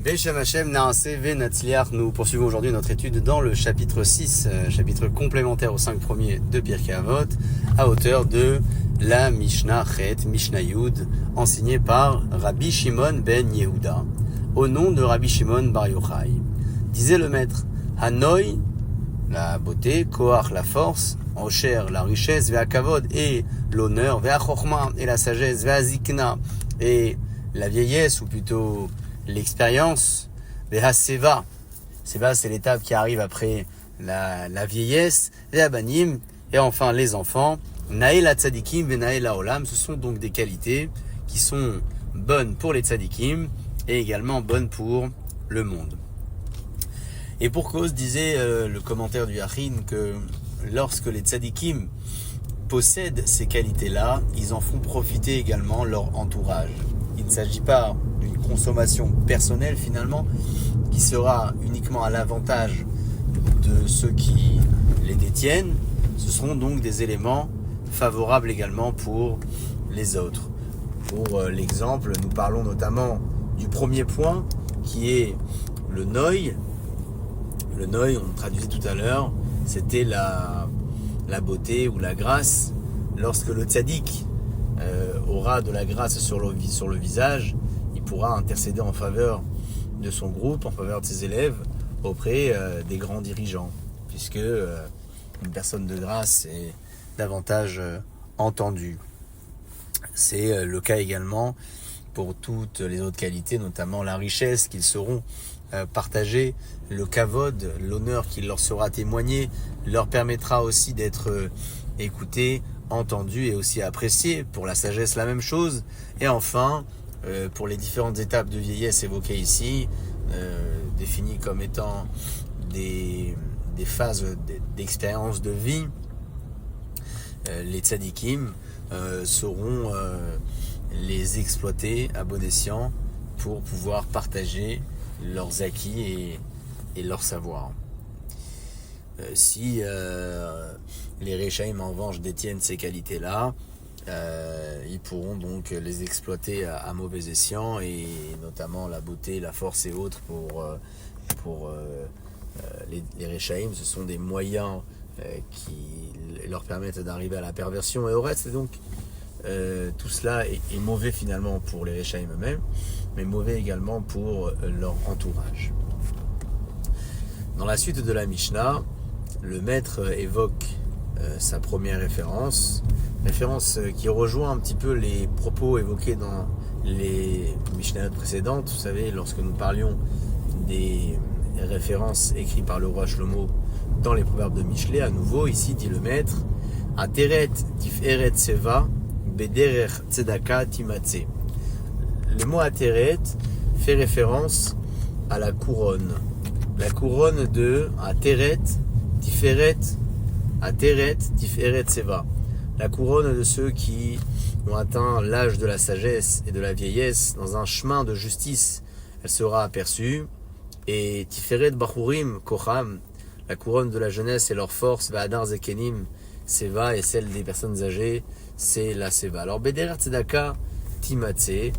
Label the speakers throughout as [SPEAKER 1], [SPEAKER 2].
[SPEAKER 1] Beshem Hashem Naaseh Venatzliach. Nous poursuivons aujourd'hui notre étude dans le chapitre 6, chapitre complémentaire aux 5 premiers de Pirkei Avot, à hauteur de la Mishnah Chet, Mishnah Yud, enseignée par Rabbi Shimon ben Yehuda, au nom de Rabbi Shimon bar Yochai. Disait le maître, Hanoi, la beauté, Koach, la force, Osher, la richesse, Ve'akavod, et l'honneur, Ve'achorma, et la sagesse, Ve'azikna, et la vieillesse, ou plutôt l'expérience, Ve'haseva. Seva, c'est l'étape qui arrive après la vieillesse, Ve'abanim, et enfin les enfants, Nael tzadikim, Ve'nael olam. Ce sont donc des qualités qui sont bonnes pour les tzadikim, et également bonnes pour le monde. Et pour cause, disait le commentaire du Yachin, que lorsque les tzadikim possèdent ces qualités-là, ils en font profiter également leur entourage. Il ne s'agit pas d'une consommation personnelle finalement, qui sera uniquement à l'avantage de ceux qui les détiennent. Ce seront donc des éléments favorables également pour les autres. Pour l'exemple, nous parlons notamment du premier point, qui est le Noi. Le Noi, on traduisait tout à l'heure, c'était la beauté ou la grâce. Lorsque le tzaddik aura de la grâce sur le visage, il pourra intercéder en faveur de son groupe, en faveur de ses élèves, auprès des grands dirigeants, puisque une personne de grâce est davantage entendue. C'est le cas également pour toutes les autres qualités, notamment la richesse qu'ils seront partagés. Le kavod, l'honneur qui leur sera témoigné, leur permettra aussi d'être écoutés, entendus et aussi appréciés. Pour la sagesse, la même chose. Et enfin, pour les différentes étapes de vieillesse évoquées ici, définies comme étant des phases d'expérience de vie, les tzadikim sauront les exploiter à bon escient pour pouvoir partager leurs acquis et leur savoir. Si les Rechaim en revanche détiennent ces qualités-là, ils pourront donc les exploiter à mauvais escient, et notamment la beauté, la force et autres pour les Rechaim. Ce sont des moyens qui leur permettent d'arriver à la perversion et au reste. Et donc tout cela est mauvais finalement pour les Rechaim eux-mêmes, mais mauvais également pour leur entourage. Dans la suite de la Mishnah, le maître évoque sa première référence qui rejoint un petit peu les propos évoqués dans les Mishnahot précédentes. Vous savez, lorsque nous parlions des références écrites par le roi Shlomo dans les proverbes de Mishlé, à nouveau, ici dit le maître, Ateret tiferet seva bederer tzedaka timatse. Le mot Ateret fait référence à la couronne. La couronne de Ateret tiferet seva. La couronne de ceux qui ont atteint l'âge de la sagesse et de la vieillesse dans un chemin de justice, elle sera aperçue. Et tiferet bachurim kocham, la couronne de la jeunesse et leur force, va'adar zekenim seva, et celle des personnes âgées, c'est la seva. Alors bederer tzedaka timatse,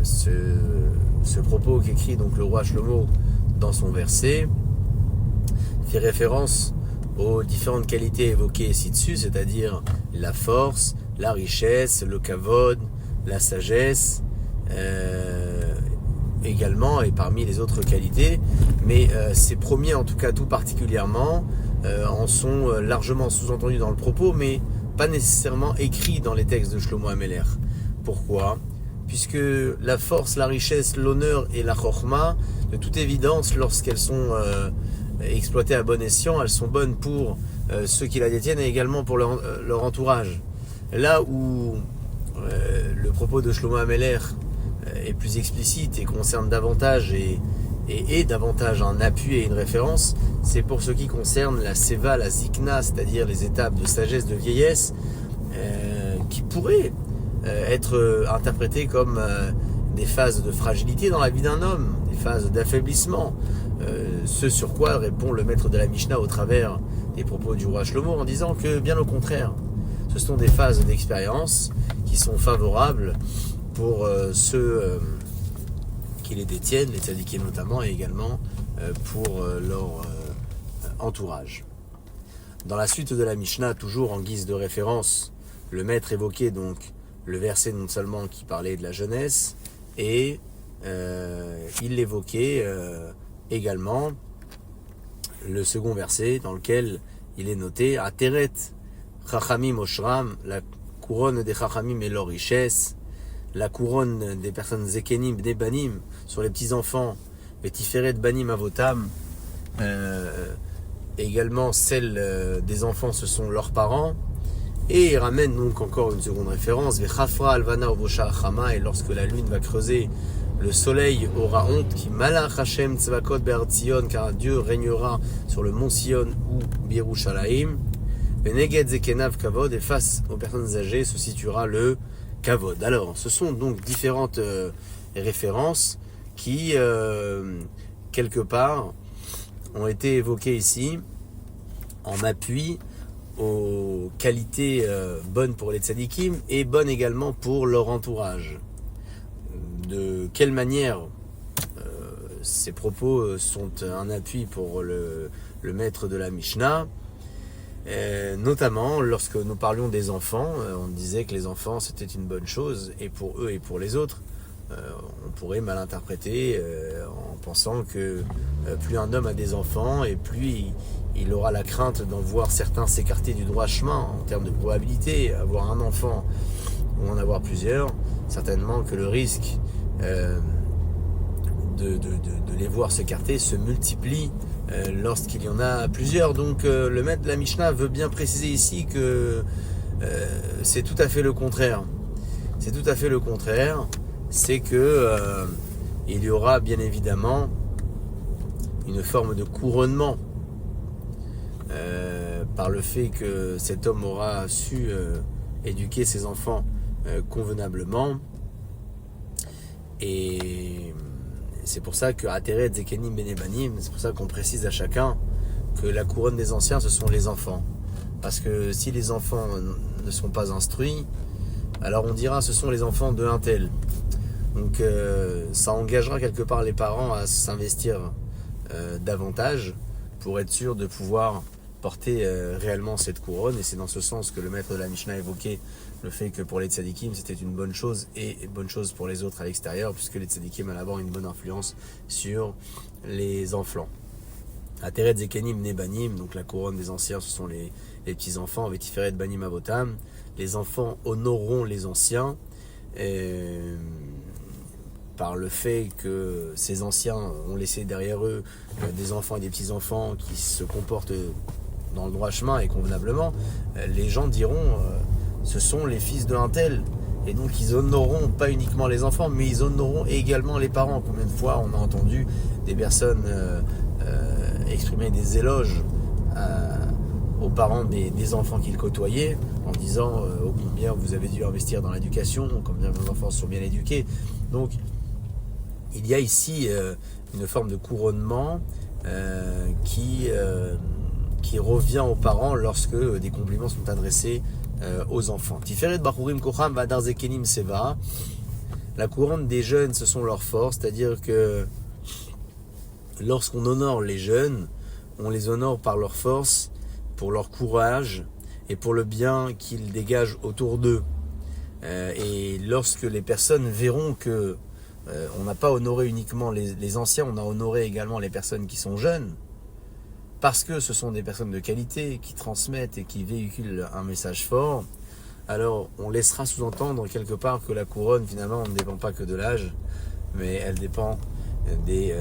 [SPEAKER 1] ce propos qu'écrit donc le roi Shlomo dans son verset fait référence aux différentes qualités évoquées ci-dessus, c'est-à-dire la force, la richesse, le kavod, la sagesse, également, et parmi les autres qualités, mais ces premiers en tout cas tout particulièrement en sont largement sous-entendus dans le propos, mais pas nécessairement écrits dans les textes de Shlomo HaMelech. Pourquoi ? Puisque la force, la richesse, l'honneur et la chorma, de toute évidence, lorsqu'elles sont exploitées à bon escient, elles sont bonnes pour ceux qui la détiennent et également pour leur entourage. Là où le propos de Shlomo HaMelech est plus explicite et concerne davantage et davantage un appui et une référence, c'est pour ce qui concerne la seva, la zikna, c'est-à-dire les étapes de sagesse, de vieillesse, qui pourraient être interprétées comme des phases de fragilité dans la vie d'un homme, des phases d'affaiblissement, ce sur quoi répond le maître de la Mishnah au travers des propos du roi Shlomo, en disant que bien au contraire, ce sont des phases d'expérience qui sont favorables pour ceux qui les détiennent, les tzadikim notamment, et également pour leur entourage. Dans la suite de la Mishnah, toujours en guise de référence, le maître évoquait donc le verset non seulement qui parlait de la jeunesse, et il évoquait également le second verset dans lequel il est noté Ateret Chachamim Oshram, la couronne des Chachamim et leur richesse, la couronne des personnes Zekenim, des Banim, sur les petits-enfants, Vetiferet Banim Avotam, également celle des enfants, ce sont leurs parents. Et il ramène donc encore une seconde référence, Vechafra Alvana Obosha Achama, et lorsque la lune va creuser, le soleil aura honte, qui Malach Hashem Tzvakot Be'ar Tzion, car Dieu régnera sur le mont Sion ou Birushalayim. Veneged Zekenav Kavod, et face aux personnes âgées se situera le Kavod. Alors, ce sont donc différentes références qui, quelque part, ont été évoquées ici en appui aux qualités bonnes pour les tzadikim et bonnes également pour leur entourage. De quelle manière ces propos sont un appui pour le maître de la Mishnah, notamment lorsque nous parlions des enfants, on disait que les enfants c'était une bonne chose, et pour eux et pour les autres, on pourrait mal interpréter en pensant que plus un homme a des enfants et plus il aura la crainte d'en voir certains s'écarter du droit chemin en termes de probabilité, avoir un enfant ou en avoir plusieurs, certainement que le risque de les voir s'écarter se multiplie lorsqu'il y en a plusieurs. Donc le maître de la Mishnah veut bien préciser ici que c'est tout à fait le contraire. C'est tout à fait le contraire. C'est que il y aura bien évidemment une forme de couronnement par le fait que cet homme aura su éduquer ses enfants convenablement. Et c'est pour ça que Ateret Zekenim Benebanim, c'est pour ça qu'on précise à chacun que la couronne des anciens, ce sont les enfants. Parce que si les enfants ne sont pas instruits, alors on dira ce sont les enfants de un tel. Donc ça engagera quelque part les parents à s'investir davantage pour être sûr de pouvoir porter réellement cette couronne. Et c'est dans ce sens que le maître de la Mishnah évoquait le fait que pour les tzadikim c'était une bonne chose et une bonne chose pour les autres à l'extérieur, puisque les tzadikim allaient avoir une bonne influence sur les enfants. Ateret Zekenim Nebanim, donc la couronne des anciens, ce sont les petits-enfants, Vetiferet Banim Avotam, les enfants honoreront les anciens, par le fait que ces anciens ont laissé derrière eux des enfants et des petits-enfants qui se comportent dans le droit chemin et convenablement, les gens diront ce sont les fils de un tel, et donc ils honoreront pas uniquement les enfants, mais ils honoreront également les parents. Combien de fois on a entendu des personnes exprimer des éloges aux parents des enfants qu'ils côtoyaient en disant combien vous avez dû investir dans l'éducation, combien vos enfants sont bien éduqués. Donc il y a ici une forme de couronnement qui revient aux parents lorsque des compliments sont adressés aux enfants. Tiferet Bachurim Kocham Vadar Zekenim Seva. La couronne des jeunes, ce sont leurs forces, c'est-à-dire que lorsqu'on honore les jeunes, on les honore par leur force, pour leur courage et pour le bien qu'ils dégagent autour d'eux. Et lorsque les personnes verront que on n'a pas honoré uniquement les anciens, on a honoré également les personnes qui sont jeunes, parce que ce sont des personnes de qualité, qui transmettent et qui véhiculent un message fort, alors on laissera sous-entendre quelque part que la couronne finalement ne dépend pas que de l'âge, mais elle dépend des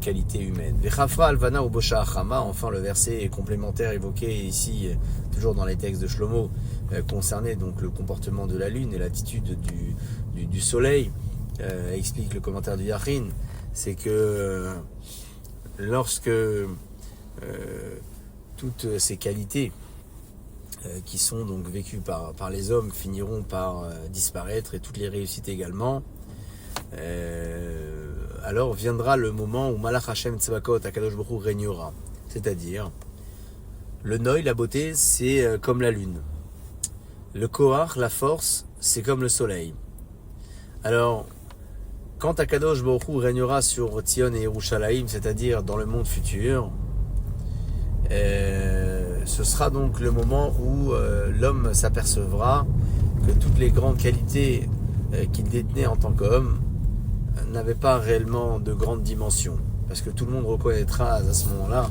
[SPEAKER 1] qualités humaines. Vechafra alvana ubosha achama, enfin le verset complémentaire évoqué ici, toujours dans les textes de Shlomo, concernait donc le comportement de la lune et l'attitude du soleil, explique le commentaire du Yachin, c'est que lorsque toutes ces qualités qui sont donc vécues par les hommes finiront par disparaître, et toutes les réussites également, alors viendra le moment où Malach Hashem Tzvakot Akadosh Baruch Hu régnera. C'est-à-dire, le Noï, la beauté, c'est comme la lune. Le Koach, la force, c'est comme le soleil. Alors, Quand Akadosh Baruch Hu régnera sur Tzion et Yerushalayim, c'est-à-dire dans le monde futur, ce sera donc le moment où l'homme s'apercevra que toutes les grandes qualités qu'il détenait en tant qu'homme n'avaient pas réellement de grandes dimensions. Parce que tout le monde reconnaîtra à ce moment-là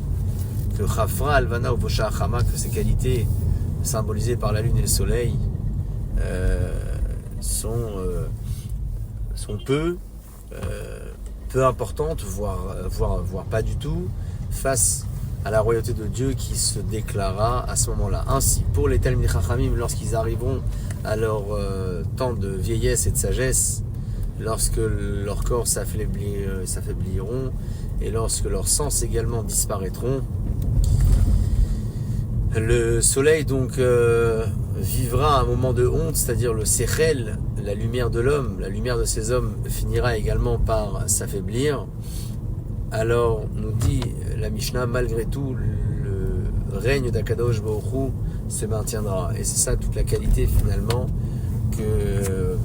[SPEAKER 1] que Chafra Alvana ou Bosha Achama, que ces qualités symbolisées par la lune et le soleil sont peu importantes, voire pas du tout, face à la royauté de Dieu qui se déclara à ce moment-là. Ainsi, pour les Talmid Chachamim, lorsqu'ils arriveront à leur temps de vieillesse et de sagesse, lorsque leurs corps s'affaibliront et lorsque leurs sens également disparaîtront, le soleil donc vivra un moment de honte, c'est-à-dire le Sechel, la lumière de l'homme, la lumière de ces hommes finira également par s'affaiblir. Alors, nous dit la Mishnah, malgré tout, le règne d'Akadosh Baruch Hu se maintiendra. Et c'est ça toute la qualité finalement que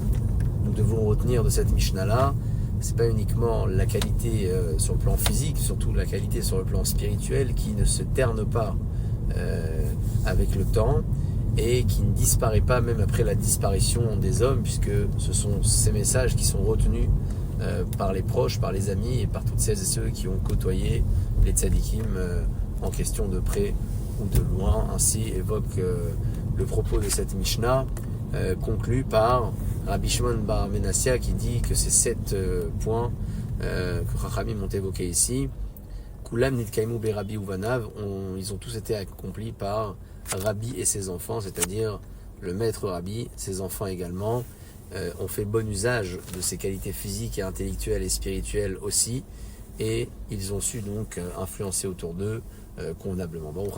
[SPEAKER 1] nous devons retenir de cette Mishnah-là. C'est pas uniquement la qualité sur le plan physique, surtout la qualité sur le plan spirituel qui ne se terne pas avec le temps et qui ne disparaît pas même après la disparition des hommes, puisque ce sont ces messages qui sont retenus par les proches, par les amis et par toutes celles et ceux qui ont côtoyé les tzadikim en question de près ou de loin. Ainsi évoque le propos de cette Mishnah, conclu par Rabbi Shimon bar Menassia, qui dit que ces 7 points que Chachamim ont évoqués ici, Kulam nitkaimu be Rabbi uvanav, ils ont tous été accomplis par Rabbi et ses enfants, c'est-à-dire le maître Rabbi, ses enfants également, ont fait bon usage de ses qualités physiques et intellectuelles et spirituelles aussi, et ils ont su donc influencer autour d'eux convenablement. Bon,